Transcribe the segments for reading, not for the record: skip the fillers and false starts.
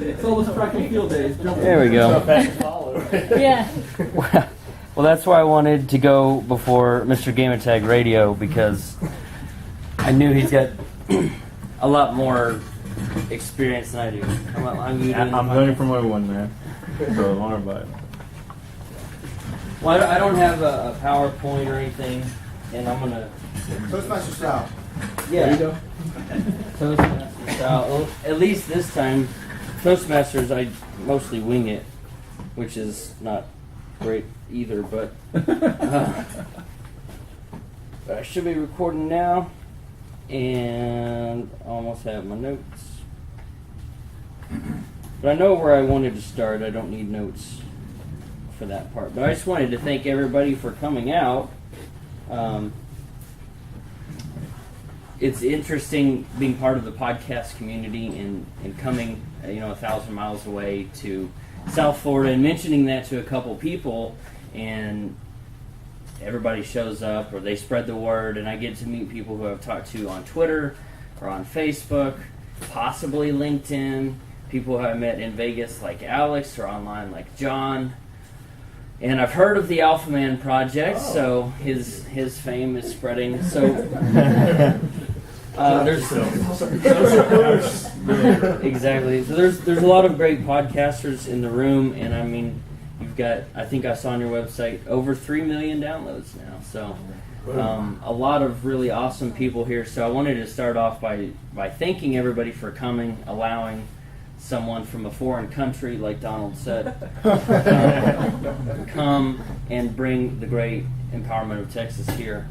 It's all those track and field days. There we go. Yeah. Well, that's why I wanted to go before Mr. Gamertag Radio, because I knew he's got a lot more experience than I do. I'm learning from everyone, man. So don't worry about it. Well, I don't have a PowerPoint or anything, and I'm gonna. Toastmaster style. Yeah. There you go. Toastmaster style. Well, at least this time, Toastmasters I mostly wing it, which is not great either. But I should be recording now, and I almost have my notes. But I know where I wanted to start. I don't need notes for that part. But I just wanted to thank everybody for coming out. It's interesting being part of the podcast community and coming 1,000 miles away to South Florida and mentioning that to a couple people, and everybody shows up or they spread the word, and I get to meet people who I've talked to on Twitter or on Facebook, possibly LinkedIn, people who I met in Vegas like Alex, or online like John. And I've heard of the Alpha Man Project, so his fame is spreading. So there's exactly. So there's a lot of great podcasters in the room, and I mean, you've got, I think I saw on your website, over 3 million downloads now. So a lot of really awesome people here. So I wanted to start off by thanking everybody for coming, allowing someone from a foreign country, like Donald said, come and bring the great empowerment of Texas here.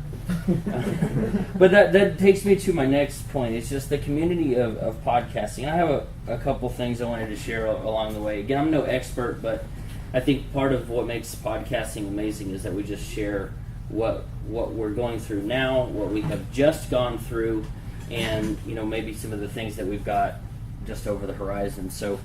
But that takes me to my next point. It's just the community of podcasting. I have a couple things I wanted to share along the way. Again, I'm no expert, but I think part of what makes podcasting amazing is that we just share what we're going through now, what we have just gone through, and maybe some of the things that we've got just over the horizon. So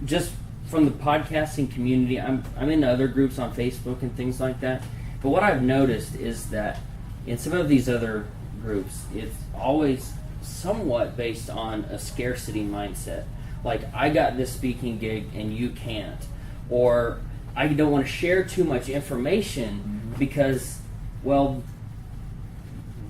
just from the podcasting community, I'm in other groups on Facebook and things like that, but what I've noticed is that in some of these other groups, it's always somewhat based on a scarcity mindset, like I got this speaking gig and you can't, or I don't want to share too much information because, well,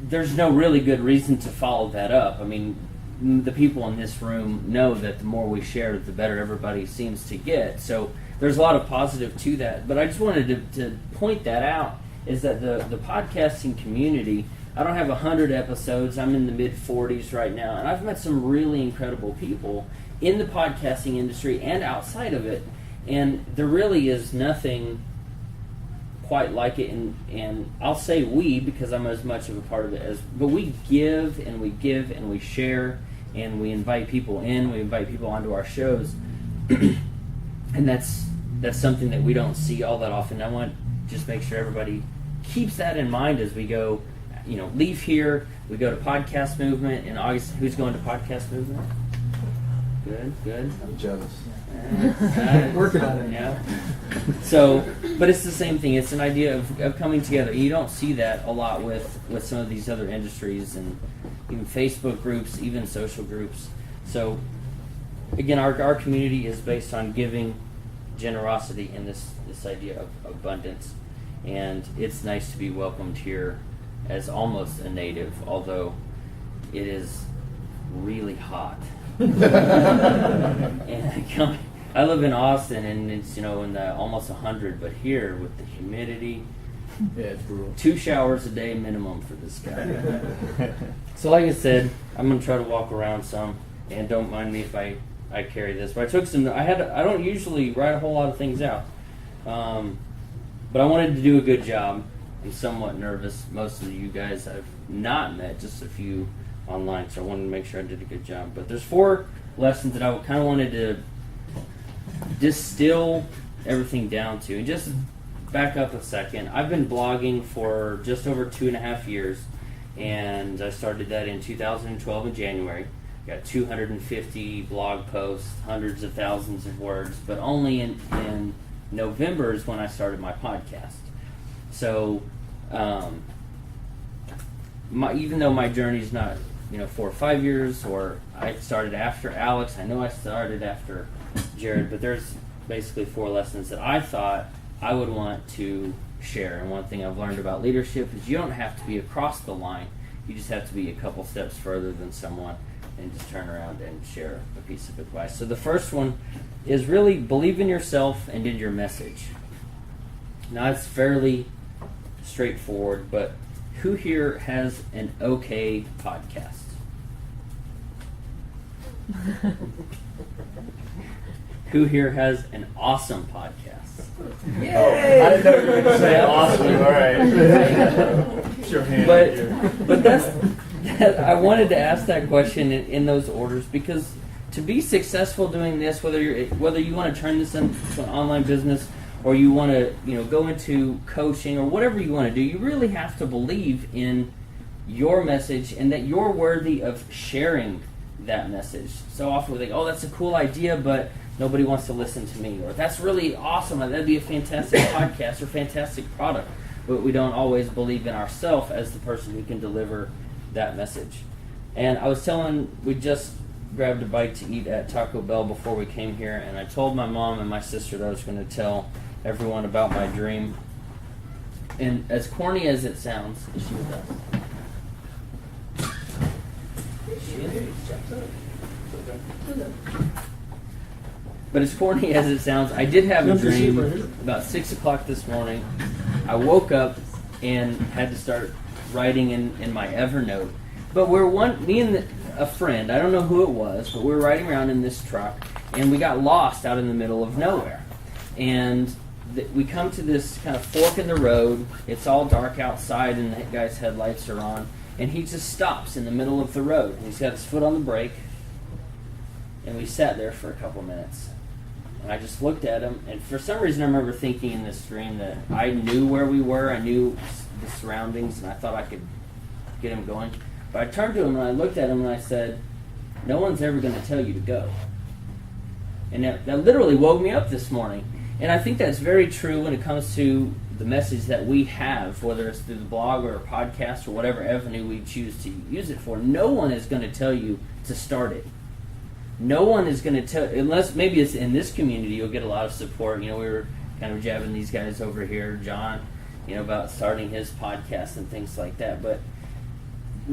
there's no really good reason to follow that up. I mean, the people in this room know that the more we share, the better everybody seems to get. So there's a lot of positive to that. But I just wanted to point that out, is that the podcasting community, I don't have 100 episodes. I'm in the mid-40s right now. And I've met some really incredible people in the podcasting industry and outside of it. And there really is nothing quite like it, and I'll say we, because I'm as much of a part of it but we give and we share, and we invite people in, we invite people onto our shows, and that's something that we don't see all that often. I want to just make sure everybody keeps that in mind as we go, leave here, we go to Podcast Movement in August. Who's going to Podcast Movement? Good. I'm jealous. Working on it. Yeah. So, but it's the same thing. It's an idea of coming together. You don't see that a lot with some of these other industries, and even Facebook groups, even social groups. So, again, our community is based on giving, generosity, and this idea of abundance. And it's nice to be welcomed here as almost a native, although it is really hot. And I live in Austin, and it's in the almost 100, but here with the humidity, Yeah, it's brutal. 2 showers a day minimum for this guy. So like I said, I'm gonna try to walk around some, and don't mind me if I carry this. But I took some. I don't usually write a whole lot of things out, but I wanted to do a good job. I'm somewhat nervous. Most of you guys I've not met, just a few online, so I wanted to make sure I did a good job. But there's 4 lessons that I kind of wanted to distill everything down to. And just back up a second. I've been blogging for just over 2.5 years, and I started that in 2012 in January. Got 250 blog posts, hundreds of thousands of words, but only in November is when I started my podcast. So even though my journey's not 4 or 5 years, or I started after Alex. I know I started after Jared, but there's basically 4 lessons that I thought I would want to share. And one thing I've learned about leadership is you don't have to be across the line. You just have to be a couple steps further than someone and just turn around and share a piece of advice. So the first one is really believe in yourself and in your message. Now it's fairly straightforward, but who here has an okay podcast? Who here has an awesome podcast? Yay! Oh, I didn't know you were going to say awesome. All right. Put your hand here. But I wanted to ask that question in those orders, because to be successful doing this, whether you want to turn this into an online business or you want to go into coaching or whatever you want to do, you really have to believe in your message and that you're worthy of sharing that message. So often we think, oh, that's a cool idea, but nobody wants to listen to me, or that's really awesome, that'd be a fantastic podcast or fantastic product, but we don't always believe in ourselves as the person who can deliver that message. And I was we just grabbed a bite to eat at Taco Bell before we came here, and I told my mom and my sister that I was going to tell everyone about my dream. And as corny as it sounds, is she with us? But as corny as it sounds, I did have a dream about 6 o'clock this morning. I woke up and had to start writing in my Evernote. But me and a friend, I don't know who it was, but we were riding around in this truck, and we got lost out in the middle of nowhere. And we come to this kind of fork in the road. It's all dark outside, and the guy's headlights are on. And he just stops in the middle of the road. And he's got his foot on the brake. And we sat there for a couple minutes. And I just looked at him. And for some reason, I remember thinking in this dream that I knew where we were. I knew the surroundings, and I thought I could get him going. But I turned to him, and I looked at him, and I said, no one's ever going to tell you to go. And that literally woke me up this morning. And I think that's very true when it comes to the message that we have, whether it's through the blog or a podcast or whatever avenue we choose to use it for. No one is going to tell you to start it. No one is going to tell, unless maybe it's in this community, you'll get a lot of support. We were kind of jabbing these guys over here, John, about starting his podcast and things like that. But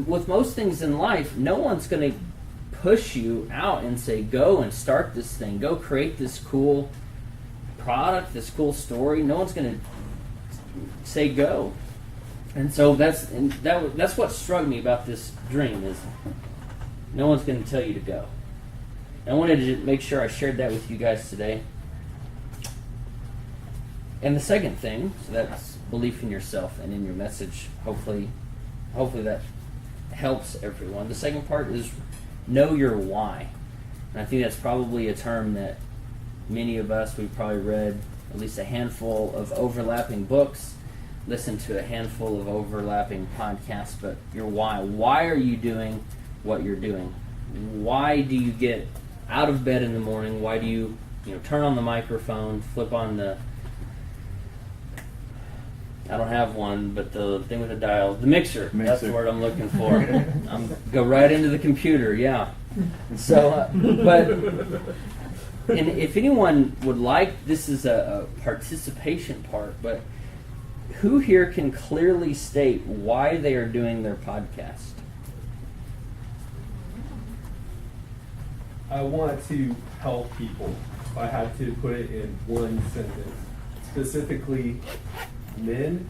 with most things in life, no one's going to push you out and say, go and start this thing. Go create this cool product, this cool story. No one's going to say go. And so that's what struck me about this dream, is no one's going to tell you to go. And I wanted to make sure I shared that with you guys today. And the second thing, so that's belief in yourself and in your message. Hopefully that helps everyone. The second part is know your why. And I think that's probably a term that many of us, we've probably read at least a handful of overlapping books, listened to a handful of overlapping podcasts, but your why. Why are you doing what you're doing? Why do you get out of bed in the morning? Why do you turn on the microphone, flip on the, I don't have one, but the thing with the dial, the mixer. That's the word I'm looking for. Go right into the computer, yeah. So, and if anyone would like, this is a participation part, but who here can clearly state why they are doing their podcast? I want to help people. If I had to put it in one sentence, specifically men,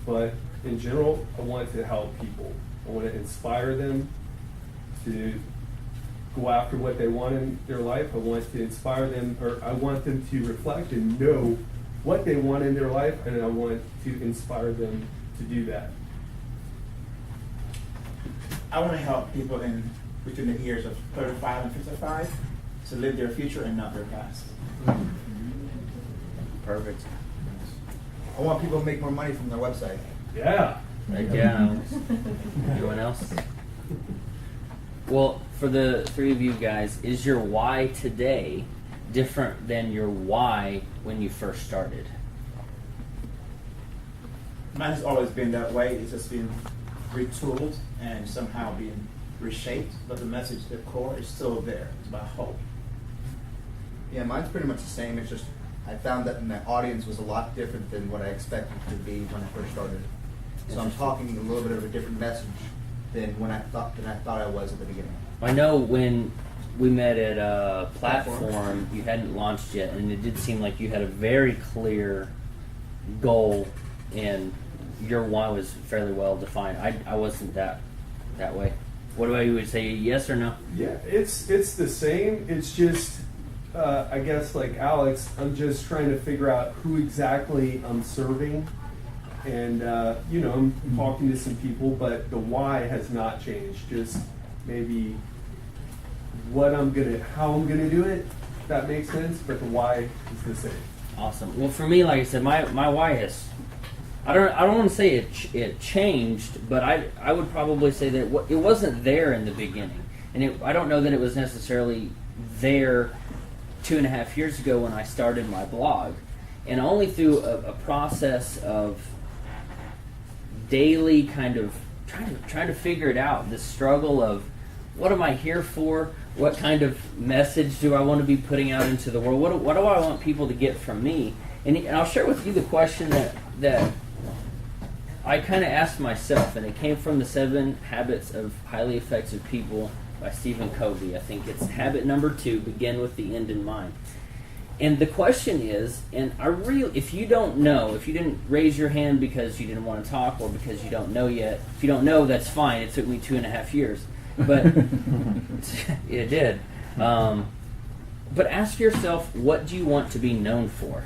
but in general, I want to help people. I want to inspire them to go after what they want in their life. I want to inspire them, or I want them to reflect and know what they want in their life, and I want to inspire them to do that. I want to help people between the years of 35 and 55 to live their future and not their past. Perfect. I want people to make more money from their website. Yeah. Yeah. Anyone else? Well, for the three of you guys, is your why today different than your why when you first started? Mine has always been that way. It's just been retooled and somehow being reshaped, but the message, the core is still there. It's about hope. Yeah, mine's pretty much the same. It's just I found that my audience was a lot different than what I expected it to be when I first started. So I'm talking a little bit of a different message than I thought I was at the beginning. I know when we met at Platform, you hadn't launched yet, and it did seem like you had a very clear goal, and your why was fairly well defined. I wasn't that way. What do I would say? Yes or no? Yeah, it's the same. It's just I guess like Alex, I'm just trying to figure out who exactly I'm serving, and I'm talking to some people, but the why has not changed. Just maybe how I'm gonna do it. If that makes sense, but the why is the same. Awesome. Well, for me, like I said, my why is, I don't want to say it changed, but I would probably say that it wasn't there in the beginning, and I don't know that it was necessarily there 2.5 years ago when I started my blog, and only through a process of daily kind of trying to figure it out, this struggle of what am I here for? What kind of message do I want to be putting out into the world? What do I want people to get from me? And I'll share with you the question that I kind of asked myself, and it came from the 7 Habits of Highly Effective People by Stephen Covey. I think it's habit number 2, begin with the end in mind. And the question is, and if you don't know, if you didn't raise your hand because you didn't want to talk or because you don't know yet, if you don't know, that's fine. It took me 2.5 years. But it did. But ask yourself, what do you want to be known for?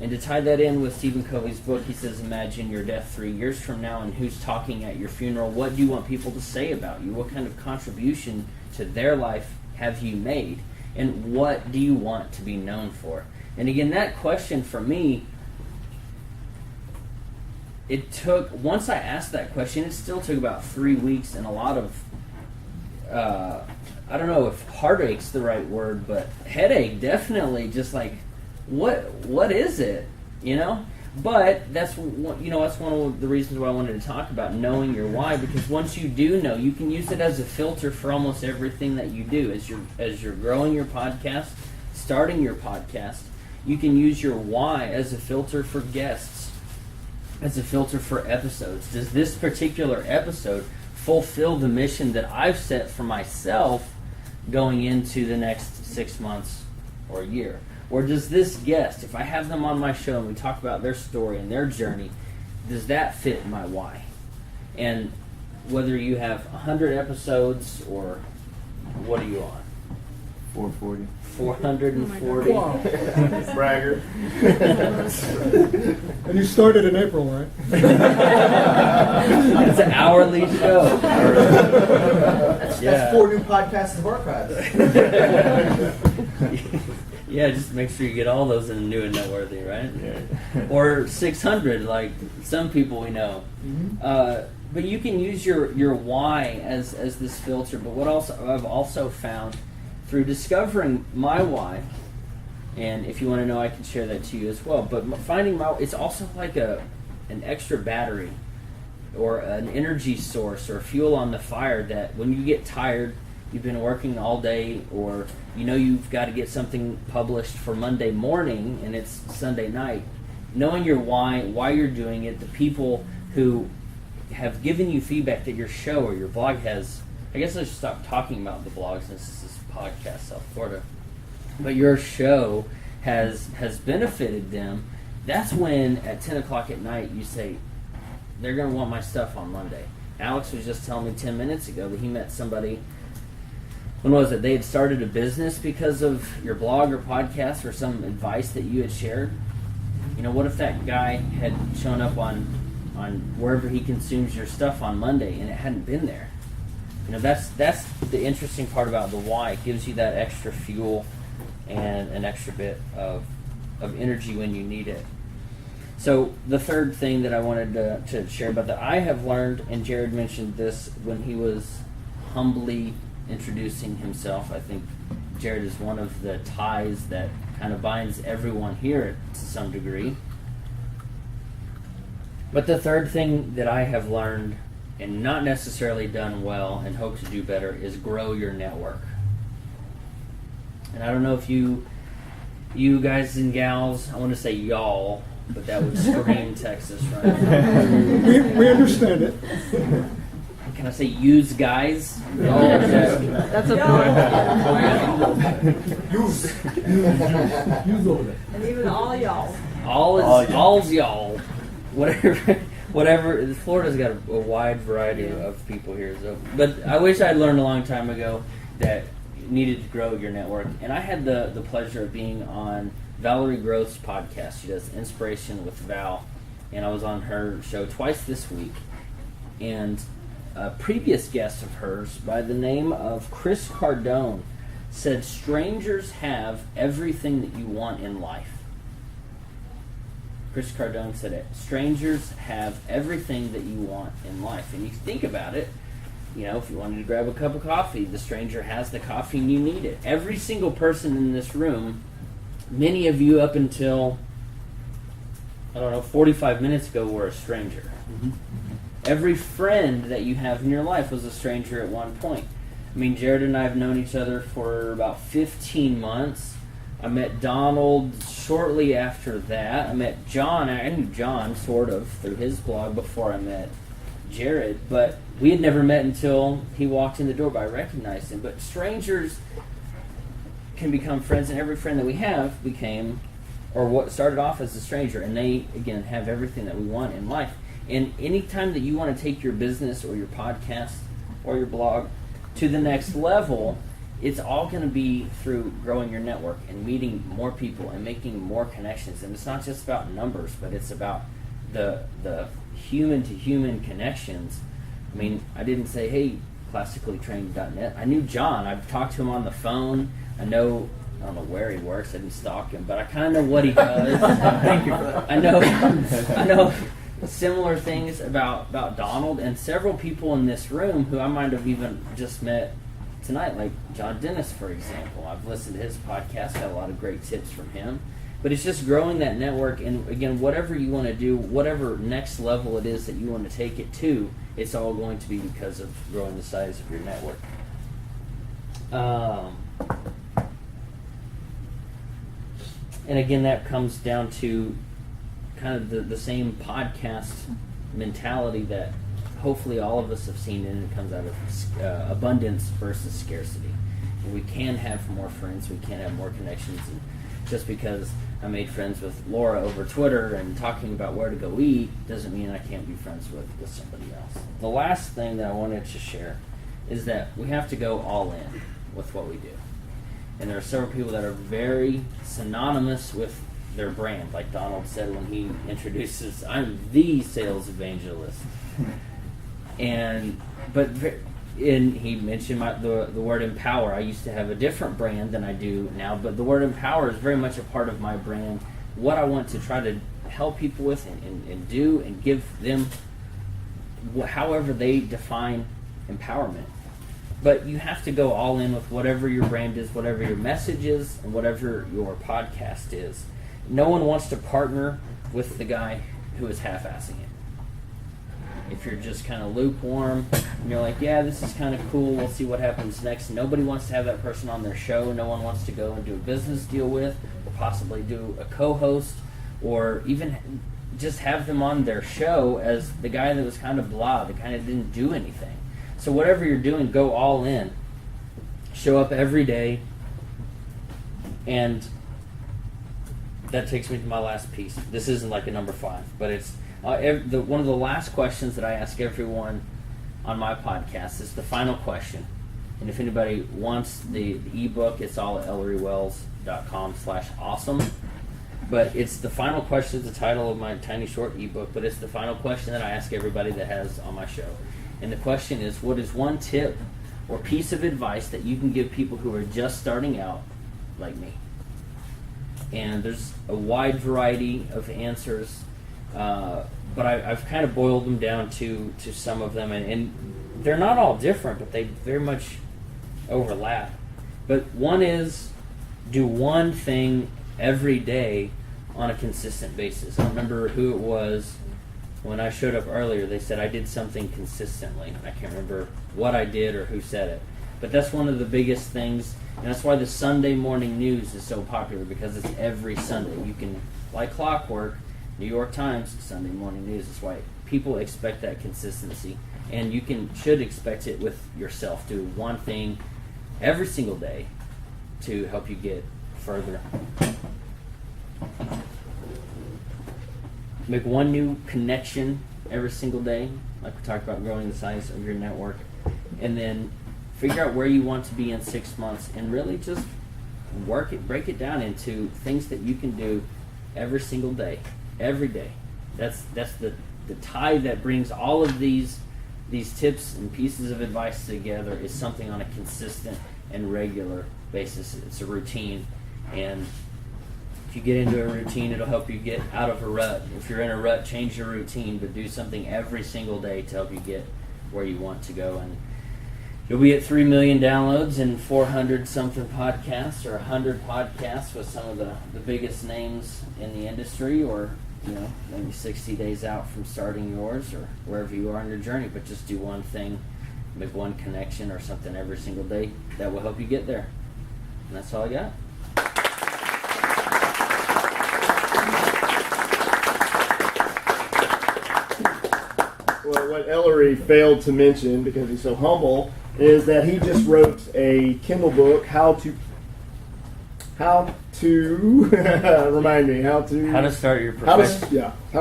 And to tie that in with Stephen Covey's book, he says, imagine your death 3 years from now, and who's talking at your funeral? What do you want people to say about you? What kind of contribution to their life have you made? And what do you want to be known for? And again, that question for me, once I asked that question, it still took about 3 weeks and a lot of, I don't know if heartache's the right word, but headache, definitely, just like, what is it, But that's one of the reasons why I wanted to talk about knowing your why, because once you do know, you can use it as a filter for almost everything that you do. As you're growing your podcast, starting your podcast, you can use your why as a filter for guests, as a filter for episodes. Does this particular episode fulfill the mission that I've set for myself going into the next 6 months or a year? Or does this guest, if I have them on my show and we talk about their story and their journey, does that fit my why? And whether you have 100 episodes or what are you on? 440. 440. Wow. Bragger. And you started in April, right? It's an hourly show. That's 4 new podcasts of archives. Yeah, just make sure you get all those in new and noteworthy, right? Yeah. Or 600, like some people we know. Mm-hmm. But you can use your why as this filter. But what I've also found through discovering my why, and if you want to know, I can share that to you as well. But finding it's also like an extra battery or an energy source or fuel on the fire that when you get tired, you've been working all day, or you've got to get something published for Monday morning and it's Sunday night, knowing your why you're doing it, the people who have given you feedback that your show or your blog has, I guess I should stop talking about the blog since this is podcast South Florida, but your show has benefited them. That's when at 10 o'clock at night you say, they're going to want my stuff on Monday. Alex was just telling me 10 minutes ago that he met somebody, when was it? They had started a business because of your blog or podcast or some advice that you had shared. What if that guy had shown up on wherever he consumes your stuff on Monday and it hadn't been there? That's the interesting part about the why. It gives you that extra fuel and an extra bit of energy when you need it. So the third thing that I wanted to share about that I have learned, and Jared mentioned this when he was humbly introducing himself. I think Jared is one of the ties that kind of binds everyone here to some degree. But the third thing that I have learned and not necessarily done well and hope to do better, is grow your network. And I don't know if you guys and gals, I want to say y'all, but that would scream Texas, right? We understand it. Can I say use guys? Y'all, That's a Use over there. And even all y'all. all's y'all. Whatever. Florida's got a wide variety of people here. So, but I wish I'd learned a long time ago that you needed to grow your network. And I had the pleasure of being on Valerie Groth's podcast. She does Inspiration with Val, and I was on her show twice this week. And a previous guest of hers by the name of Chris Cardone said, strangers have everything that you want in life. Chris Cardone said it. Strangers have everything that you want in life. And you think about it, you know, if you wanted to grab a cup of coffee, the stranger has the coffee and you need it. Every single person in this room, many of you up until, 45 minutes ago were a stranger. Mm-hmm. Every friend that you have in your life was a stranger at one point. I mean, Jared and I have known each other for about 15 months. I met Donald shortly after that. I met John. I knew John sort of through his blog before I met Jared, but we had never met until he walked in the door, but I recognized him. But strangers can become friends, and every friend that we have became, or what started off as a stranger, and they, again, have everything that we want in life. And anytime that you want to take your business or your podcast or your blog to the next level, it's all going to be through growing your network and meeting more people and making more connections. And it's not just about numbers, but it's about the human-to-human connections. I mean, I didn't say, hey, classicallytrained.net. I knew John. I've talked to him on the phone. I don't know where he works. I didn't stalk him, but I kind of know what he does. Thank you for that. I know similar things about Donald and several people in this room who I might have even just met tonight, like John Dennis, for example. I've listened to his podcast, got a lot of great tips from him. But it's just growing that network, and again, whatever you want to do, whatever next level it is that you want to take it to, it's all going to be because of growing the size of your network. And again, that comes down to kind of the same podcast mentality that hopefully all of us have seen, and it comes out of abundance versus scarcity. And we can have more friends, we can have more connections, and just because I made friends with Laura over Twitter and talking about where to go eat doesn't mean I can't be friends with somebody else. The last thing that I wanted to share is that we have to go all in with what we do. And there are several people that are very synonymous with their brand, like Donald said when he introduces, I'm the sales evangelist. And he mentioned the word empower. I used to have a different brand than I do now, but the word empower is very much a part of my brand. What I want to try to help people with and do and give them however they define empowerment. But you have to go all in with whatever your brand is, whatever your message is, and whatever your podcast is. No one wants to partner with the guy who is half-assing it. If you're just kind of lukewarm and you're like, yeah, this is kind of cool, we'll see what happens next. Nobody wants to have that person on their show. No one wants to go and do a business deal with, or possibly do a co-host, or even just have them on their show as the guy that was kind of blah, that kind of didn't do anything. So whatever you're doing, go all in. Show up every day. And that takes me to my last piece. This isn't like a number 5, but it's one of the last questions that I ask everyone on my podcast is the final question. And if anybody wants the ebook, it's all at ellorywells.com/awesome. But it's the final question, the title of my tiny short ebook, but it's the final question that I ask everybody that has on my show. And the question is, what is one tip or piece of advice that you can give people who are just starting out, like me? And there's a wide variety of answers, but I've kind of boiled them down to some of them, and they're not all different, but they very much overlap. But one is, do one thing every day on a consistent basis. I don't remember who it was. when I showed up earlier, they said I did something consistently. I can't remember what I did or who said it. But that's one of the biggest things, and that's why the Sunday morning news is so popular, because it's every Sunday. You can, like clockwork, New York Times, Sunday morning news. That's why people expect that consistency. And you should expect it with yourself. Do one thing every single day to help you get further. Make one new connection every single day, like we talked about, growing the size of your network, and then figure out where you want to be in 6 months, and really just break it down into things that you can do every single day, every day. That's the tie that brings all of these tips and pieces of advice together, is something on a consistent and regular basis. It's a routine, and if you get into a routine, it'll help you get out of a rut. If you're in a rut, change your routine, but do something every single day to help you get where you want to go. And you'll be at 3 million downloads and 400 something podcasts, or 100 podcasts with some of the biggest names in the industry, or maybe 60 days out from starting yours, or wherever you are in your journey. But just do one thing, make one connection or something every single day that will help you get there. And that's all I got. Well, what Ellory failed to mention, because he's so humble, is that he just wrote a Kindle book, how to remind me, how to start your how to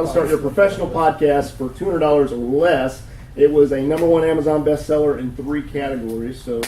start your professional podcast for $200 or less. It was a #1 Amazon bestseller in 3 categories. So